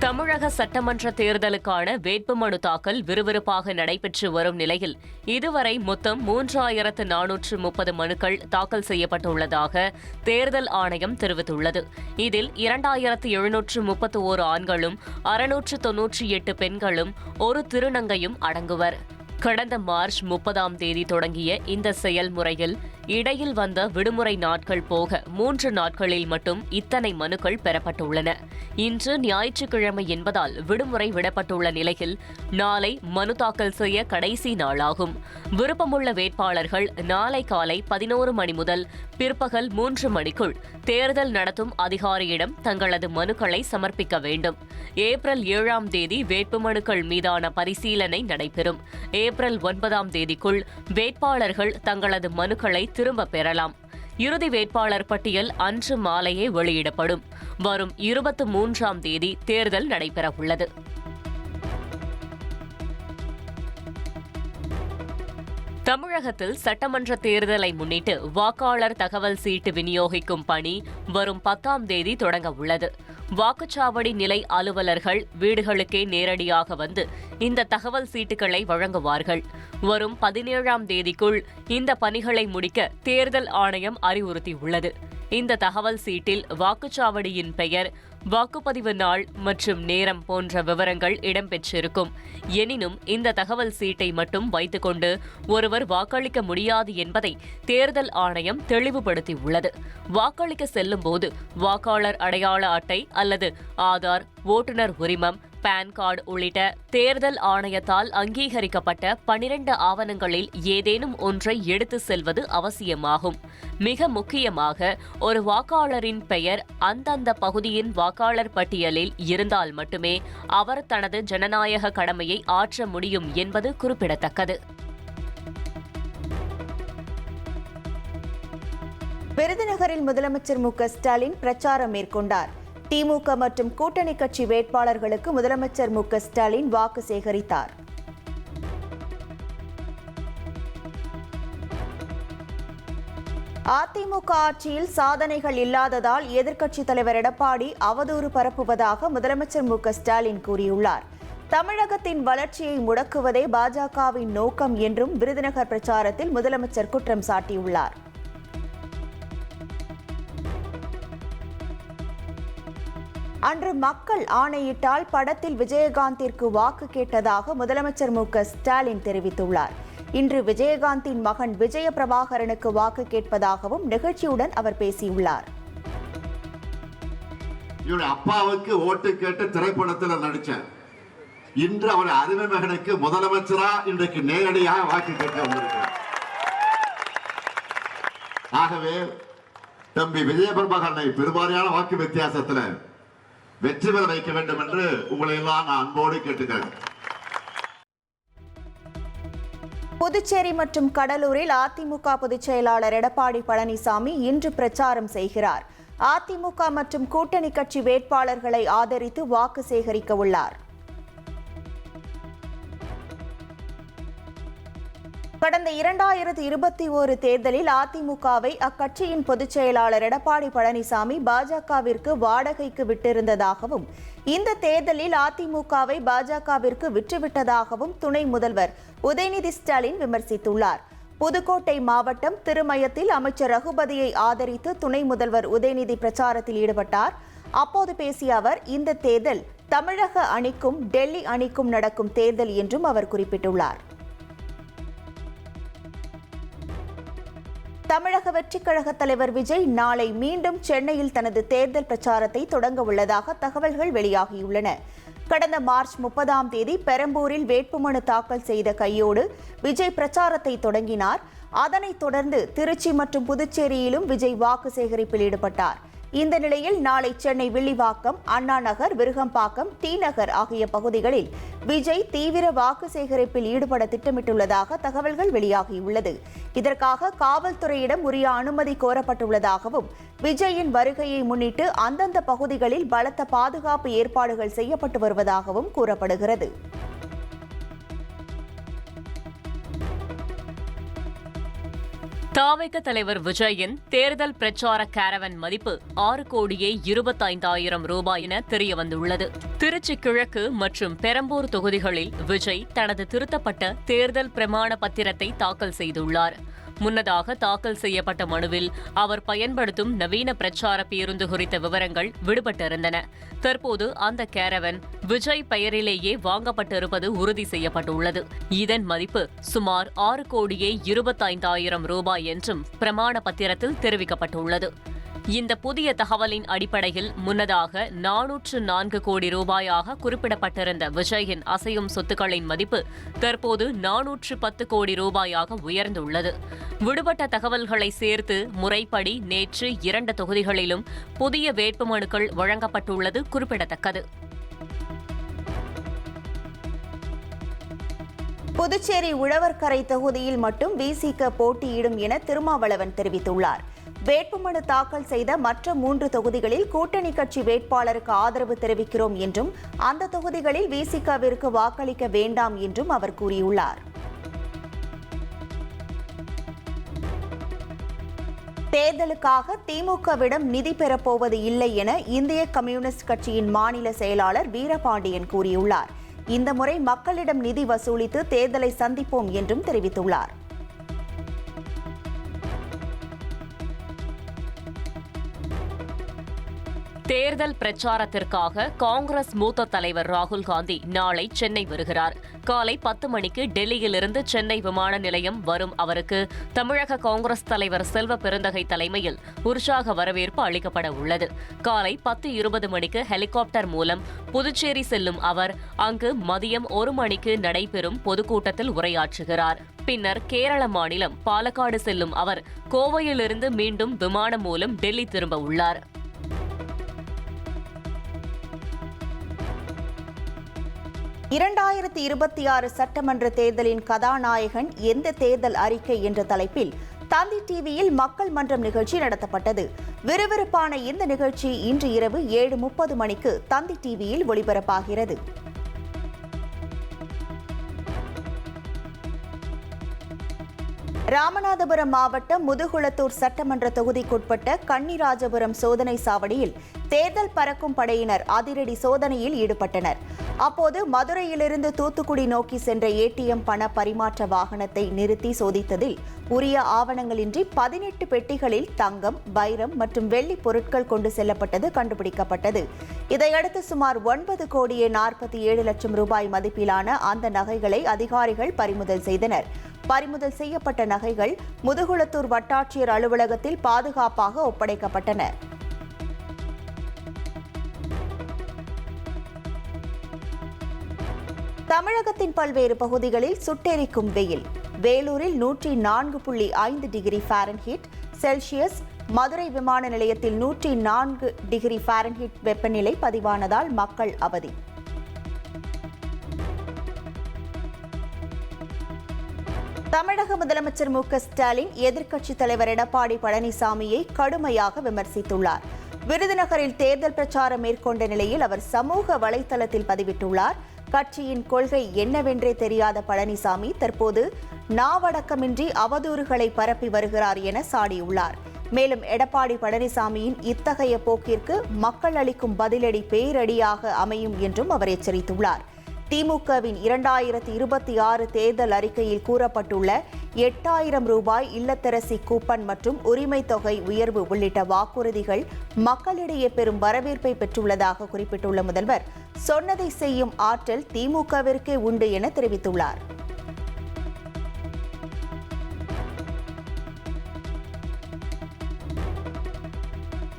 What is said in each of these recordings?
தமிழக சட்டமன்ற தேர்தலுக்கான வேட்புமனு தாக்கல் விறுவிறுப்பாக நடைபெற்று வரும் நிலையில் இதுவரை மொத்தம் 3430 மனுக்கள் தாக்கல் செய்யப்பட்டுள்ளதாக தேர்தல் ஆணையம் தெரிவித்துள்ளது. இதில் 2731 ஆண்களும் 698 பெண்களும் ஒரு திருநங்கையும் அடங்குவர். கடந்த மார்ச் 30ஆம் தேதி தொடங்கிய இந்த செயல்முறையில் இடையில் வந்த விடுமுறை நாட்கள் போக 3 நாட்களில் மட்டும் இத்தனை மனுக்கள் பெறப்பட்டுள்ளன. இன்று ஞாயிற்றுக்கிழமை என்பதால் விடுமுறை விடப்பட்டுள்ள நிலையில் நாளை மனு தாக்கல் செய்ய கடைசி நாளாகும். விருப்பமுள்ள வேட்பாளர்கள் நாளை காலை 11 மணி முதல் பிற்பகல் 3 மணிக்குள் தேர்தல் நடத்தும் அதிகாரியிடம் தங்களது மனுக்களை சமர்ப்பிக்க வேண்டும். ஏப்ரல் 7ஆம் தேதி வேட்புமனுக்கள் மீதான பரிசீலனை நடைபெறும். ஏப்ரல் 9ஆம் தேதிக்குள் வேட்பாளர்கள் தங்களது மனுக்களை திரும்பப் பெறலாம். இறுதி வேட்பாளர் பட்டியல் அன்று மாலையே வெளியிடப்படும். வரும் 23ஆம் தேதி தேர்தல் நடைபெறவுள்ளது. தமிழகத்தில் சட்டமன்ற தேர்தலை முன்னிட்டு வாக்காளர் தகவல் சீட்டு விநியோகிக்கும் பணி வரும் 10ஆம் தேதி தொடங்க உள்ளது. வாக்குச்சாவடி நிலை அலுவலர்கள் வீடுகளுக்கே நேரடியாக வந்து இந்த தகவல் சீட்டுகளை வழங்குவார்கள். வரும் 17ஆம் தேதிக்குள் இந்த பணிகளை முடிக்க தேர்தல் ஆணையம் அறிவுறுத்தியுள்ளது. இந்த தகவல் சீட்டில் வாக்குச்சாவடியின் பெயர், வாக்குப்பதிவு நாள் மற்றும் நேரம் போன்ற விவரங்கள் இடம்பெற்றிருக்கும். எனினும் இந்த தகவல் சீட்டை மட்டும் வைத்துக்கொண்டு ஒருவர் வாக்களிக்க முடியாது என்பதை தேர்தல் ஆணையம் தெளிவுபடுத்தியுள்ளது. வாக்களிக்க செல்லும் போது வாக்காளர் அடையாள அட்டை அல்லது ஆதார், ஓட்டுநர் உரிமம், பான் கார்டு உள்ளிட்ட தேர்தல் ஆணையத்தால் அங்கீகரிக்கப்பட்ட 12 ஆவணங்களில் ஏதேனும் ஒன்றை எடுத்து செல்வது அவசியமாகும். மிக முக்கியமாக ஒரு வாக்காளரின் பெயர் அந்தந்த பகுதியின் வாக்காளர் பட்டியலில் இருந்தால் மட்டுமே அவர் தனது ஜனநாயக கடமையை ஆற்ற முடியும் என்பது குறிப்பிடத்தக்கது. விருதுநகரில் முதலமைச்சர் மு.க.ஸ்டாலின் பிரச்சாரம் மேற்கொண்டார். திமுக மற்றும் கூட்டணி கட்சி வேட்பாளர்களுக்கு முதலமைச்சர் மு.க.ஸ்டாலின் வாக்கு சேகரித்தார். அதிமுக ஆட்சியில் சாதனைகள் இல்லாததால் எதிர்க்கட்சித் தலைவர் எடப்பாடி அவதூறு பரப்புவதாக முதலமைச்சர் மு.க.ஸ்டாலின் கூறியுள்ளார். தமிழகத்தின் வளர்ச்சியை முடக்குவதே பாஜகவின் நோக்கம் என்றும் விருதுநகர் பிரச்சாரத்தில் முதலமைச்சர் குற்றம் சாட்டியுள்ளார். அன்று மக்கள் ஆணையிட்டால் படத்தில் விஜயகாந்திற்கு வாக்கு கேட்டதாக முதலமைச்சர் மு.க.ஸ்டாலின் தெரிவித்துள்ளார். இன்று விஜயகாந்தின் மகன் விஜய பிரபாகரனுக்கு வாக்கு கேட்பதாகவும் நிகழ்ச்சியுடன் அவர் பேசியுள்ளார். அப்பாவுக்கு ஓட்டு கேட்டு திரைப்படத்தில் நடிச்சார். இன்று அவர் அருமை மகனுக்கு முதலமைச்சரா இன்றைக்கு நேரடியாக வாக்கு கேட்க வந்திருக்கிறார். ஆகவே தம்பி விஜய பிரபாகரனை பெருவாரியான வாக்கு வித்தியாசத்தில் வெற்றி பெற வைக்க வேண்டும் என்று உங்களை எல்லாம் நான் அன்போடு கேட்டுக்கிறேன். புதுச்சேரி மற்றும் கடலூரில் அதிமுக பொதுச் செயலாளர் எடப்பாடி பழனிசாமி இன்று பிரச்சாரம் செய்கிறார். அதிமுக மற்றும் கூட்டணி கட்சி வேட்பாளர்களை ஆதரித்து வாக்கு சேகரிக்க உள்ளார். கடந்த 2021 தேர்தலில் அதிமுகவை அக்கட்சியின் பொதுச் செயலாளர் எடப்பாடி பழனிசாமி பாஜகவிற்கு வாடகைக்கு விட்டிருந்ததாகவும், இந்த தேர்தலில் அதிமுகவை பாஜகவிற்கு விற்றுவிட்டதாகவும் துணை முதல்வர் உதயநிதி ஸ்டாலின் விமர்சித்துள்ளார். புதுக்கோட்டை மாவட்டம் திருமயத்தில் அமைச்சர் ரகுபதியை ஆதரித்து துணை முதல்வர் உதயநிதி பிரச்சாரத்தில் ஈடுபட்டார். அப்போது பேசிய அவர், இந்த தேர்தல் தமிழக அணிக்கும் டெல்லி அணிக்கும் நடக்கும் தேர்தல் என்றும் அவர் குறிப்பிட்டுள்ளார். தமிழக வெற்றிக் கழக தலைவர் விஜய் நாளை மீண்டும் சென்னையில் தனது தேர்தல் பிரச்சாரத்தை தொடங்க உள்ளதாக தகவல்கள் வெளியாகியுள்ளன. கடந்த மார்ச் 30ஆம் தேதி பெரம்பூரில் வேட்புமனு தாக்கல் செய்த கையோடு விஜய் பிரச்சாரத்தை தொடங்கினார். அதனைத் தொடர்ந்து திருச்சி மற்றும் புதுச்சேரியிலும் விஜய் வாக்கு சேகரிப்பில் ஈடுபட்டார். இந்த நிலையில் நாளை சென்னை வில்லிவாக்கம், அண்ணா நகர், விருகம்பாக்கம், டி நகர் ஆகிய பகுதிகளில் விஜய் தீவிர வாக்கு சேகரிப்பில் ஈடுபட திட்டமிட்டுள்ளதாக தகவல்கள் வெளியாகியுள்ளது. இதற்காக காவல்துறையிடம் உரிய அனுமதி கோரப்பட்டுள்ளதாகவும், விஜயின் வருகையை முன்னிட்டு அந்தந்த பகுதிகளில் பலத்த பாதுகாப்பு ஏற்பாடுகள் செய்யப்பட்டு வருவதாகவும் கூறப்படுகிறது. தாவேக தலைவர் விஜயின் தேர்தல் பிரச்சார கேரவன் மதிப்பு 6,25,00,000 ரூபாய் என தெரியவந்துள்ளது. திருச்சி கிழக்கு மற்றும் பெரம்பூர் தொகுதிகளில் விஜய் தனது திருத்தப்பட்ட தேர்தல் பிரமாண பத்திரத்தை தாக்கல் செய்துள்ளார். முன்னதாக தாக்கல் செய்யப்பட்ட மனுவில் அவர் பயன்படுத்தும் நவீன பிரச்சார பேருந்து குறித்த விவரங்கள் விடுபட்டிருந்தன. தற்போது அந்த கேரவன் விஜய் பெயரிலேயே வாங்கப்பட்டிருப்பது உறுதி செய்யப்பட்டுள்ளது. இதன் மதிப்பு சுமார் 6,25,00,000 ரூபாய் என்றும் பிரமாண பத்திரத்தில் தெரிவிக்கப்பட்டுள்ளது. இந்த புதிய தகவலின் அடிப்படையில் முன்னதாக 404 கோடி ரூபாயாக குறிப்பிடப்பட்டிருந்த விஜயின் அசையும் சொத்துக்களின் மதிப்பு தற்போது 410 கோடி ரூபாயாக உயர்ந்துள்ளது. விடுபட்ட தகவல்களை சேர்த்து முறைப்படி நேற்று 2 தொகுதிகளிலும் புதிய வேட்புமனுக்கள் வழங்கப்பட்டுள்ளது குறிப்பிடத்தக்கது. புதுச்சேரி உழவர்கரை தொகுதியில் மட்டும் விசிக போட்டியிடும் என திருமாவளவன் தெரிவித்துள்ளார். வேட்புமனு தாக்கல் செய்த மற்ற 3 தொகுதிகளில் கூட்டணி கட்சி வேட்பாளருக்கு ஆதரவு தெரிவிக்கிறோம் என்றும் அந்த தொகுதிகளில் விசிகவிற்கு வாக்களிக்க வேண்டாம் என்றும் அவர் கூறியுள்ளார். தேர்தலுக்காக திமுகவிடம் நிதி பெறப்போவது இல்லை என இந்திய கம்யூனிஸ்ட் கட்சியின் மாநில செயலாளர் வீரபாண்டியன் கூறியுள்ளார். இந்த முறை மக்களிடம் நிதி வசூலித்து தேர்தலை சந்திப்போம் என்றும் தெரிவித்துள்ளார். தேர்தல் பிரச்சாரத்திற்காக காங்கிரஸ் மூத்த தலைவர் ராகுல் காந்தி நாளை சென்னை வருகிறார். காலை 10 மணிக்கு டெல்லியிலிருந்து சென்னை விமான நிலையம் வரும் அவருக்கு தமிழக காங்கிரஸ் தலைவர் செல்வ பெருந்தகை தலைமையில் உற்சாக வரவேற்பு அளிக்கப்பட உள்ளது. காலை 10:20 மணிக்கு ஹெலிகாப்டர் மூலம் புதுச்சேரி செல்லும் அவர் அங்கு மதியம் 1 மணிக்கு நடைபெறும் பொதுக்கூட்டத்தில் உரையாற்றுகிறார். பின்னர் கேரள மாநிலம் பாலக்காடு செல்லும் அவர் கோவையிலிருந்து மீண்டும் விமானம் மூலம் டெல்லி திரும்ப உள்ளார். 2026 சட்டமன்ற தேர்தலின் கதாநாயகன் எந்த தேர்தல் அறிக்கை என்ற தலைப்பில் தந்தி டிவியில் மக்கள் மன்றம் நிகழ்ச்சி நடத்தப்பட்டது. விறுவிறுப்பான இந்த நிகழ்ச்சி இன்று இரவு 7:30 மணிக்கு தந்தி டிவியில் ஒளிபரப்பாகிறது. ராமநாதபுரம் மாவட்டம் முதுகுளத்தூர் சட்டமன்ற தொகுதிக்குட்பட்ட கன்னிராஜபுரம் சோதனை சாவடியில் தேர்தல் பறக்கும் படையினர் அதிரடி சோதனையில் ஈடுபட்டனர். அப்போது மதுரையிலிருந்து தூத்துக்குடி நோக்கி சென்ற ஏடிஎம் பண பரிமாற்ற வாகனத்தை நிறுத்தி சோதித்ததில் உரிய ஆவணங்களின்றி 18 பெட்டிகளில் தங்கம், வைரம் மற்றும் வெள்ளி பொருட்கள் கொண்டு செல்லப்பட்டது கண்டுபிடிக்கப்பட்டது. இதையடுத்து சுமார் 9,47,00,000 ரூபாய் மதிப்பிலான அந்த நகைகளை அதிகாரிகள் பறிமுதல் செய்தனர். பறிமுதல் செய்யப்பட்ட நகைகள் முதுகுளத்தூர் வட்டாட்சியர் அலுவலகத்தில் பாதுகாப்பாக ஒப்படைக்கப்பட்டன. தமிழகத்தின் பல்வேறு பகுதிகளில் சுட்டெரிக்கும் வெயில். வேலூரில் 104.5 டிகிரி ஃபாரன்ஹீட் செல்சியஸ், மதுரை விமான நிலையத்தில் 104 டிகிரி ஃபாரன்ஹீட் வெப்பநிலை பதிவானதால் மக்கள் அவதி. தமிழக முதலமைச்சர் மு க ஸ்டாலின் எதிர்க்கட்சித் தலைவர் எடப்பாடி பழனிசாமியை கடுமையாக விமர்சித்துள்ளார். விருதுநகரில் தேர்தல் பிரச்சாரம் மேற்கொண்ட நிலையில் அவர் சமூக வலைதளத்தில் பதிவிட்டுள்ளார். கட்சியின் கொள்கை என்னவென்றே தெரியாத பழனிசாமி தற்போது நாவடக்கமின்றி அவதூறுகளை பரப்பி வருகிறார் என சாடியுள்ளார். மேலும் எடப்பாடி பழனிசாமியின் இத்தகைய போக்கிற்கு மக்கள் அளிக்கும் பதிலடி பேரடியாக அமையும் என்றும் அவர் எச்சரித்துள்ளார். திமுகவின் 2026 தேர்தல் அறிக்கையில் கூறப்பட்டுள்ள 8,000 ரூபாய் இல்லத்தரசி கூப்பன் மற்றும் உரிமை தொகை உயர்வு உள்ளிட்ட வாக்குறுதிகள் மக்களிடையே பெரும் வரவேற்பை பெற்றுள்ளதாக குறிப்பிட்டுள்ள முதல்வர் சொன்னதை செய்யும் ஆற்றல் திமுகவிற்கே உண்டு என தெரிவித்துள்ளார்.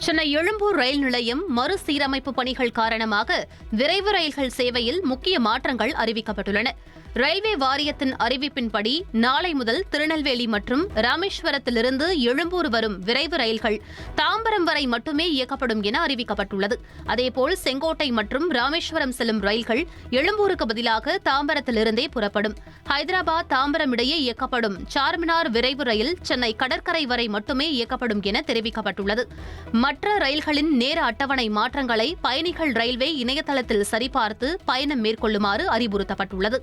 சென்னை எழும்பூர் ரயில் நிலையம் மறுசீரமைப்பு பணிகள் காரணமாக விரைவு ரயில்கள் சேவையில் முக்கிய மாற்றங்கள் அறிவிக்கப்பட்டுள்ளன. ரயில்வே வாரியத்தின் அறிவிப்பின்படி நாளை முதல் திருநெல்வேலி மற்றும் ராமேஸ்வரத்திலிருந்து எழும்பூர் வரும் விரைவு ரயில்கள் தாம்பரம் வரை மட்டுமே இயக்கப்படும் என அறிவிக்கப்பட்டுள்ளது. அதேபோல் செங்கோட்டை மற்றும் ராமேஸ்வரம் செல்லும் ரயில்கள் எழும்பூருக்கு பதிலாக தாம்பரத்திலிருந்தே புறப்படும். ஹைதராபாத் தாம்பரம் இடையே இயக்கப்படும் சார்மினார் விரைவு ரயில் சென்னை கடற்கரை வரை மட்டுமே இயக்கப்படும் என தெரிவிக்கப்பட்டுள்ளது. மற்ற ரயில்களின் நேர அட்டவணை மாற்றங்களை பயணிகள் ரயில்வே இணையதளத்தில் சரிபார்த்து பயணம் மேற்கொள்ளுமாறு அறிவுறுத்தப்பட்டுள்ளது.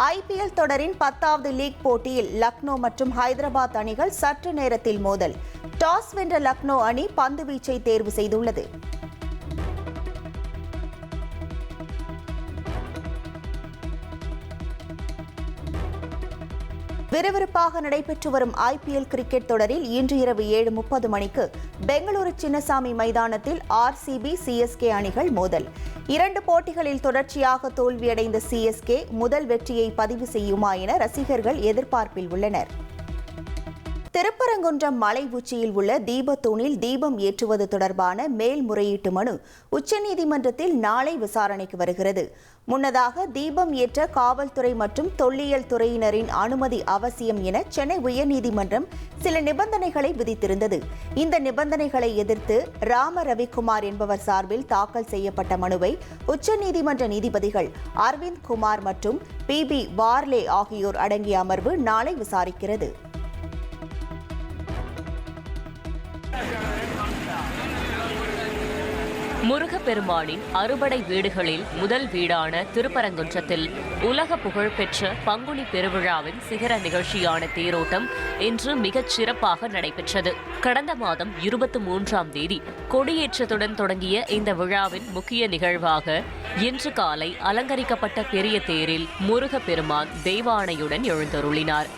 ஐபிஎல் தொடரின் 10வது லீக் போட்டியில் லக்னோ மற்றும் ஹைதராபாத் அணிகள் சற்று நேரத்தில் மோதல். டாஸ் வென்ற லக்னோ அணி பந்து வீச்சை தேர்வு செய்துள்ளது. விறுவிறுப்பாக நடைபெற்று வரும் ஐபிஎல் கிரிக்கெட் தொடரில் இன்று இரவு 7:30 மணிக்கு பெங்களூரு சின்னசாமி மைதானத்தில் ஆர்சிபி சிஎஸ்கே அணிகள் மோதல். 2 போட்டிகளில் தொடர்ச்சியாக தோல்வியடைந்த சிஎஸ்கே முதல் வெற்றியை பதிவு செய்யுமா என ரசிகர்கள் எதிர்பார்ப்பில் உள்ளனர். திருப்பரங்குன்றம் மலை உச்சியில் உள்ள தீபத்தூணில் தீபம் ஏற்றுவது தொடர்பான மேல்முறையீட்டு மனு உச்சநீதிமன்றத்தில் நாளை விசாரணைக்கு வருகிறது. முன்னதாக தீபம் ஏற்ற காவல்துறை மற்றும் தொல்லியல் துறையினரின் அனுமதி அவசியம் என சென்னை உயர்நீதிமன்றம் சில நிபந்தனைகளை விதித்திருந்தது. இந்த நிபந்தனைகளை எதிர்த்து ராம ரவிக்குமார் என்பவர் சார்பில் தாக்கல் செய்யப்பட்ட மனுவை உச்சநீதிமன்ற நீதிபதிகள் அரவிந்த் குமார் மற்றும் PB வார்லே ஆகியோர் அடங்கிய அமர்வு நாளை விசாரிக்கிறது. முருகப்பெருமானின் அறுபடை வீடுகளில் முதல் வீடான திருப்பரங்குன்றத்தில் உலக புகழ்பெற்ற பங்குனி பெருவிழாவின் சிகர நிகழ்ச்சியான தேரோட்டம் இன்று மிகச் சிறப்பாக நடைபெற்றது. கடந்த மாதம் 23ஆம் தேதி கொடியேற்றத்துடன் தொடங்கிய இந்த விழாவின் முக்கிய நிகழ்வாக இன்று காலை அலங்கரிக்கப்பட்ட பெரிய தேரில் முருகப்பெருமான் தெய்வானையுடன் எழுந்தருளினார்.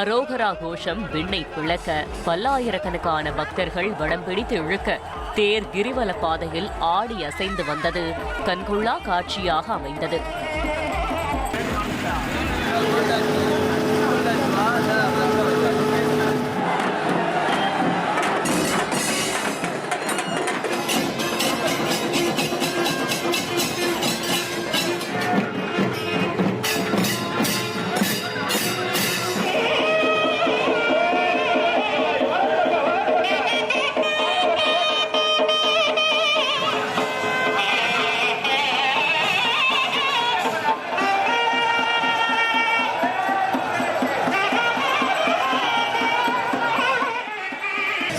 அரோகரா கோஷம் விண்ணை பிளக்க பல்லாயிரக்கணக்கான பக்தர்கள் வடம் பிடித்து இழுக்க தேர் கிரிவல பாதையில் ஆடி அசைந்து வந்தது கண்கொள்ளா காட்சியாக அமைந்தது.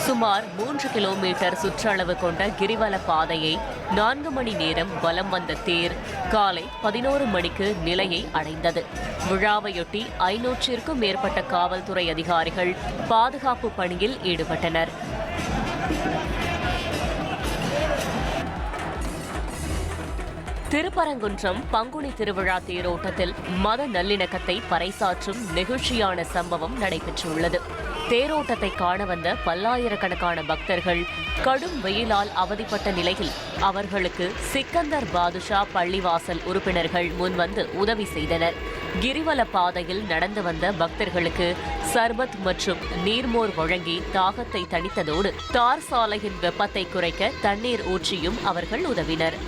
சுமார் 3 கிலோமீட்டர் சுற்றளவு கொண்ட கிரிவல பாதையை 4 மணி நேரம் வலம் வந்த தேர் காலை 11 மணிக்கு நிலையை அடைந்தது. விழாவையொட்டி 500ற்கும் மேற்பட்ட காவல்துறை அதிகாரிகள் பாதுகாப்பு பணியில் ஈடுபட்டனர். திருப்பரங்குன்றம் பங்குனி திருவிழா தேரோட்டத்தில் மத நல்லிணக்கத்தை பறைசாற்றும் நெகிழ்ச்சியான சம்பவம் நடைபெற்றுள்ளது. தேரோட்டத்தை காண வந்த பல்லாயிரக்கணக்கான பக்தர்கள் கடும் வெயிலால் அவதிப்பட்ட நிலையில் அவர்களுக்கு சிக்கந்தர் பாதுஷா பள்ளிவாசல் உறுப்பினர்கள் முன்வந்து உதவி செய்தனர். கிரிவல பாதையில் நடந்து வந்த பக்தர்களுக்கு சர்பத் மற்றும் நீர்மோர் வழங்கி தாகத்தை தணித்ததோடு தார் சாலையின் வெப்பத்தை குறைக்க தண்ணீர் ஊற்றியும் அவர்கள் உதவினர்.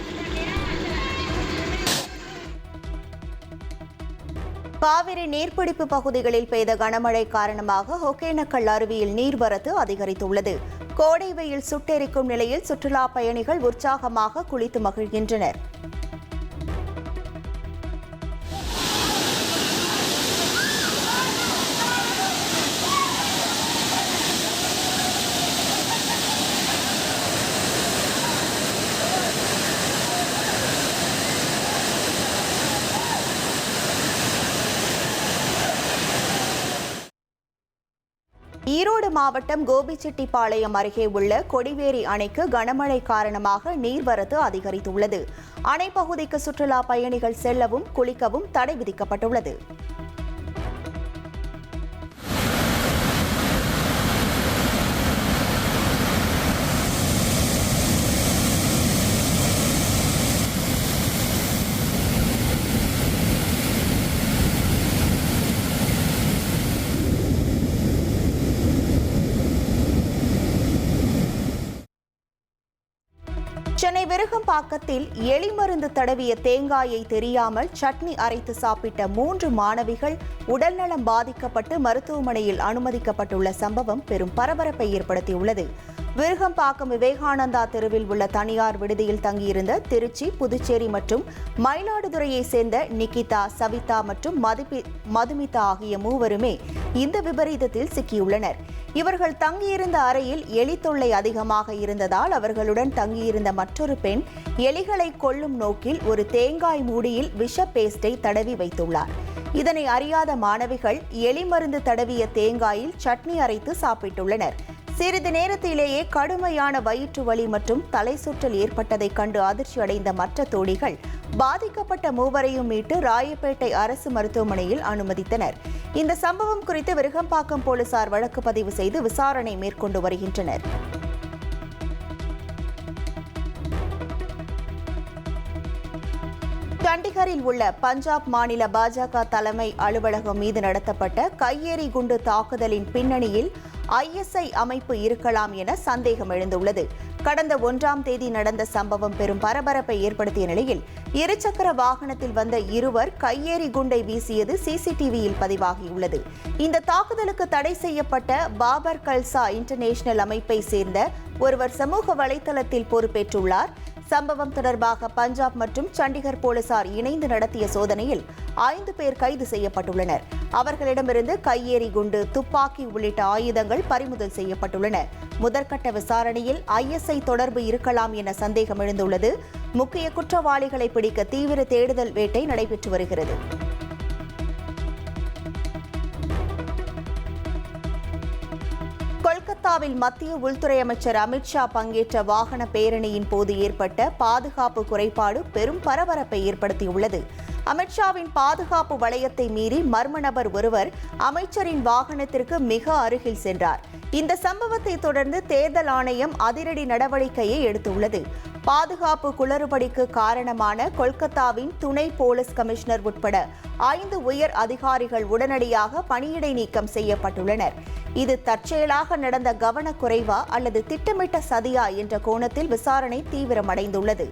காவிரி நீர்பிடிப்பு பகுதிகளில் பெய்த கனமழை காரணமாக ஒகேனக்கல் அருவியில் நீர்வரத்து அதிகரித்துள்ளது. கோடை வெயில் சுட்டெரிக்கும் நிலையில் சுற்றுலா பயணிகள் உற்சாகமாக குளித்து மகிழ்கின்றனர். ஈரோடு மாவட்டம் கோபிச்செட்டிப்பாளையம் அருகே உள்ள கொடிவேரி அணைக்கு கனமழை காரணமாக நீர்வரத்து அதிகரித்துள்ளது. அணை பகுதிக்கு சுற்றுலா பயணிகள் செல்லவும் குளிக்கவும் தடை விதிக்கப்பட்டுள்ளது. சென்னை விருகம்பாக்கத்தில் எலி மருந்து தடவிய தேங்காயை தெரியாமல் சட்னி அரைத்து சாப்பிட்ட 3 மாணவிகள் உடல்நலம் பாதிக்கப்பட்டு மருத்துவமனையில் அனுமதிக்கப்பட்டுள்ள சம்பவம் பெரும் பரபரப்பை ஏற்படுத்தியுள்ளது. விருகம்பாக்கம் விவேகானந்தா தெருவில் உள்ள தனியார் விடுதியில் தங்கியிருந்த திருச்சி, புதுச்சேரி மற்றும் மயிலாடுதுறையை சேர்ந்த நிகிதா, சவிதா மற்றும் மதுமிதா ஆகிய மூவருமே இந்த விபரீதத்தில் சிக்கியுள்ளனர். இவர்கள் தங்கியிருந்த அறையில் எலி தொல்லை அதிகமாக இருந்ததால் அவர்களுடன் தங்கியிருந்த மற்றொரு பெண் எலிகளை கொல்லும் நோக்கில் ஒரு தேங்காய் மூடியில் விஷ பேஸ்டை தடவி வைத்துள்ளார். இதனை அறியாத மாணவிகள் எலி மருந்து தடவிய தேங்காயில் சட்னி அரைத்து சாப்பிட்டுள்ளனர். சிறிது நேரத்திலேயே கடுமையான வயிற்று வலி மற்றும் தலை சுற்றல் ஏற்பட்டதை கண்டு அதிர்ச்சி அடைந்த மற்ற தோழிகள் பாதிக்கப்பட்ட மூவரையும் மீட்டு ராயப்பேட்டை அரசு மருத்துவமனையில் அனுமதித்தனர். இந்த சம்பவம் குறித்து விருகம்பாக்கம் போலீசார் வழக்கு பதிவு செய்து விசாரணை மேற்கொண்டு வருகின்றனர். சண்டிகரில் உள்ள பஞ்சாப் மாநில பாஜக தலைமை அலுவலகம் மீது நடத்தப்பட்ட கையெறி குண்டு தாக்குதலின் பின்னணியில் ISI அமைப்பு இருக்கலாம் என சந்தேகம் எழுந்துள்ளது. கடந்த 1ஆம் தேதி நடந்த சம்பவம் பெரும் பரபரப்பை ஏற்படுத்திய நிலையில் இருசக்கர வாகனத்தில் வந்த இருவர் கையெறி குண்டை வீசியது CCTVயில் பதிவாகியுள்ளது. இந்த தாக்குதலுக்கு தடை செய்யப்பட்ட பாபர் கல்சா இன்டர்நேஷனல் அமைப்பை சேர்ந்த ஒருவர் சமூக வலைதளத்தில் பொறுப்பேற்றுள்ளார். சம்பவம் தொடர்பாக பஞ்சாப் மற்றும் சண்டிகர் போலீசார் இணைந்து நடத்திய சோதனையில் 5 பேர் கைது செய்யப்பட்டுள்ளனர். அவர்களிடமிருந்து கையெறி குண்டு, துப்பாக்கி உள்ளிட்ட ஆயுதங்கள் பறிமுதல் செய்யப்பட்டுள்ளன. முதற்கட்ட விசாரணையில் ISI தொடர்பு இருக்கலாம் என சந்தேகம் எழுந்துள்ளது. முக்கிய குற்றவாளிகளை பிடிக்க தீவிர தேடுதல் வேட்டை நடைபெற்று வருகிறது. கொல்கத்தாவில் மத்திய உள்துறை அமைச்சர் அமித்ஷா பங்கேற்ற வாகன பேரணியின் போது ஏற்பட்ட பாதுகாப்பு குறைபாடு பெரும் பரபரப்பை ஏற்படுத்தியுள்ளது. அமித்ஷாவின் பாதுகாப்பு வளையத்தை மீறி மர்ம நபர் ஒருவர் அமைச்சரின் வாகனத்திற்கு மிக அருகில் சென்றார். இந்த சம்பவத்தை தொடர்ந்து தேர்தல் ஆணையம் அதிரடி நடவடிக்கையை எடுத்துள்ளது. பாதுகாப்பு குளறுபடிக்கு காரணமான கொல்கத்தாவின் துணை போலீஸ் கமிஷனர் உட்பட 5 உயர் அதிகாரிகள் உடனடியாக பணியிடை நீக்கம் செய்யப்பட்டுள்ளனர். இது தற்செயலாக நடந்த கவனக்குறைவா அல்லது திட்டமிட்ட சதியா என்ற கோணத்தில் விசாரணை தீவிரமடைந்துள்ளது.